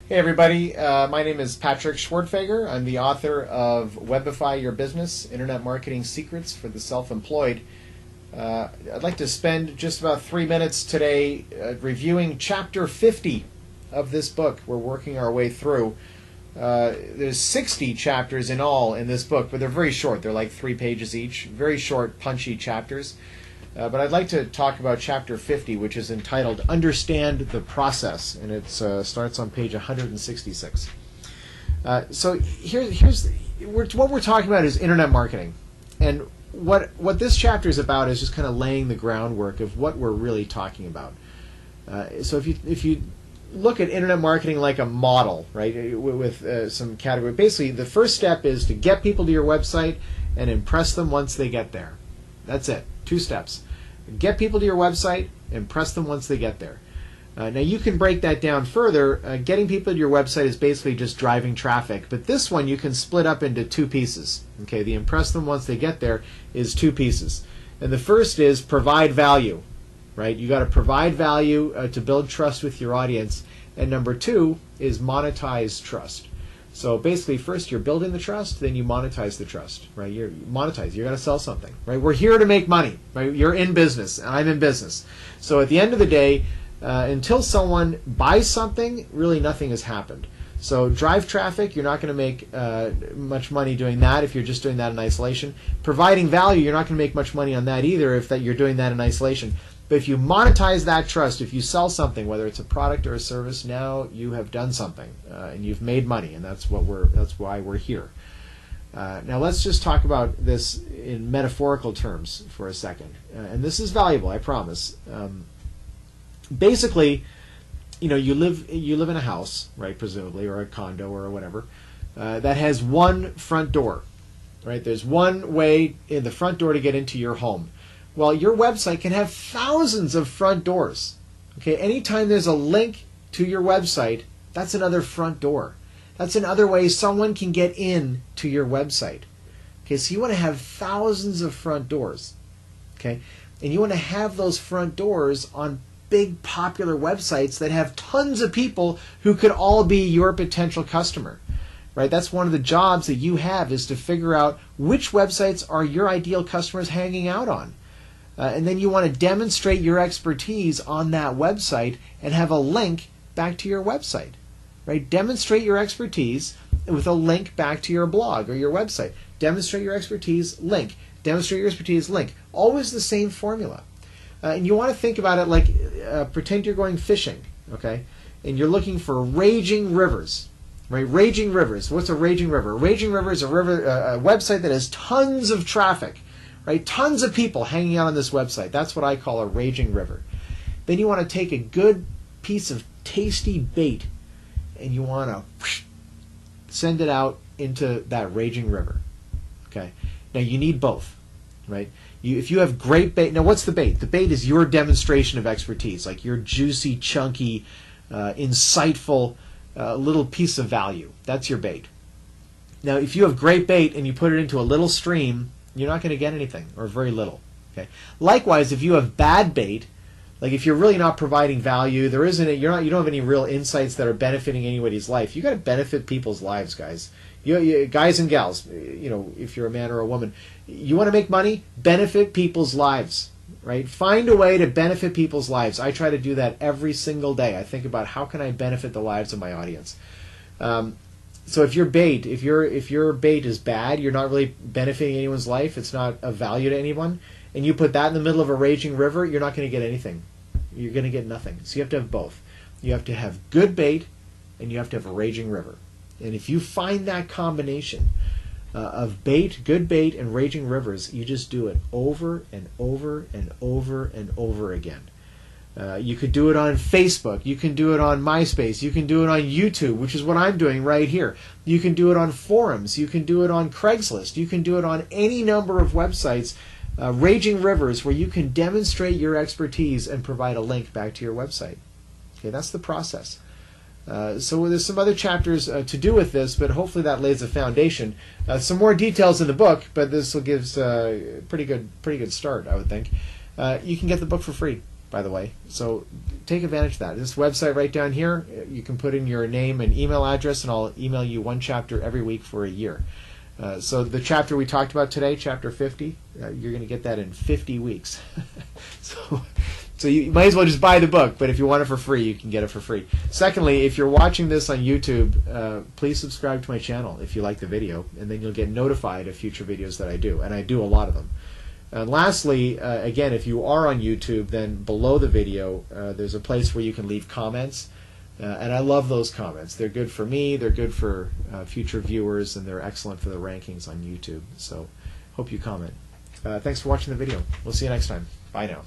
Hey everybody, my name is Patrick Schwerdtfeger. I'm the author of Webify Your Business, Internet Marketing Secrets for the Self-Employed. I'd like to spend just about 3 minutes today reviewing Chapter 50 of this book. We're working our way through. There's 60 chapters in all in this book, but they're very short. They're like 3 pages each. Very short, punchy chapters. But I'd like to talk about Chapter 50, which is entitled Understand the Process, and it starts on page 166. So what we're talking about is internet marketing. And what this chapter is about is just kind of laying the groundwork of what we're really talking about. So if you look at internet marketing like a model, right, with some category, basically the first step is to get people to your website and impress them once they get there. That's it. 2 steps. Get people to your website, impress them once they get there. Now you can break that down further. Getting people to your website is basically just driving traffic, but this one you can split up into 2 pieces. Okay, the impress them once they get there is 2 pieces. And the first is provide value, right? You got to provide value to build trust with your audience. And number 2 is monetize trust. So basically, first you're building the trust, then you monetize the trust, right? You're going to sell something, right? We're here to make money, right? You're in business, and I'm in business. So at the end of the day, until someone buys something, really nothing has happened. So drive traffic, you're not going to make much money doing that if you're just doing that in isolation. Providing value, you're not going to make much money on that either if you're doing that in isolation. But if you monetize that trust, if you sell something, whether it's a product or a service, now you have done something and you've made money, and that's why we're here. Now let's just talk about this in metaphorical terms for a second, and this is valuable, I promise. Basically, you live in a house, right, presumably, or a condo or whatever, that has one front door, right? There's one way in the front door to get into your home. Well, your website can have thousands of front doors. Okay, anytime there's a link to your website, that's another front door. That's another way someone can get in to your website. Okay, so you want to have thousands of front doors. Okay, and you want to have those front doors on big popular websites that have tons of people who could all be your potential customer. Right? That's one of the jobs that you have, is to figure out which websites are your ideal customers hanging out on. And then you want to demonstrate your expertise on that website and have a link back to your website. Right? Demonstrate your expertise with a link back to your blog or your website. Demonstrate your expertise, link. Demonstrate your expertise, link. Always the same formula. And you want to think about it like pretend you're going fishing, okay? And you're looking for raging rivers. Right? Raging rivers. What's a raging river? A raging river is a website that has tons of traffic. Right? Tons of people hanging out on this website. That's what I call a raging river. Then you want to take a good piece of tasty bait and you want to send it out into that raging river. Okay? Now you need both. Right? If you have great bait, now what's the bait? The bait is your demonstration of expertise, like your juicy, chunky, insightful little piece of value. That's your bait. Now if you have great bait and you put it into a little stream, you're not going to get anything, or very little. Okay. Likewise, if you have bad bait, like if you're really not providing value, you don't have any real insights that are benefiting anybody's life. You got to benefit people's lives, guys. Guys and gals, if you're a man or a woman, you want to make money, benefit people's lives, right? Find a way to benefit people's lives. I try to do that every single day. I think about how can I benefit the lives of my audience. So if your bait is bad, you're not really benefiting anyone's life, it's not of value to anyone, and you put that in the middle of a raging river, you're not going to get anything. You're going to get nothing. So you have to have both. You have to have good bait, and you have to have a raging river. And if you find that combination of bait, good bait, and raging rivers, you just do it over and over and over and over again. You could do it on Facebook. You can do it on MySpace. You can do it on YouTube, which is what I'm doing right here. You can do it on forums. You can do it on Craigslist. You can do it on any number of websites, raging rivers, where you can demonstrate your expertise and provide a link back to your website. Okay, that's the process. So there's some other chapters to do with this, but hopefully that lays a foundation. Some more details in the book, but this will give a pretty good start, I would think. You can get the book for free. by the way. So take advantage of that. This website right down here, you can put in your name and email address, and I'll email you one chapter every week for a year. So the chapter we talked about today, chapter 50, you're going to get that in 50 weeks. So you might as well just buy the book, but if you want it for free, you can get it for free. Secondly, if you're watching this on YouTube, please subscribe to my channel if you like the video, and then you'll get notified of future videos that I do, and I do a lot of them. And lastly, again, if you are on YouTube, then below the video, there's a place where you can leave comments. And I love those comments. They're good for me, they're good for future viewers, and they're excellent for the rankings on YouTube. So hope you comment. Thanks for watching the video. We'll see you next time. Bye now.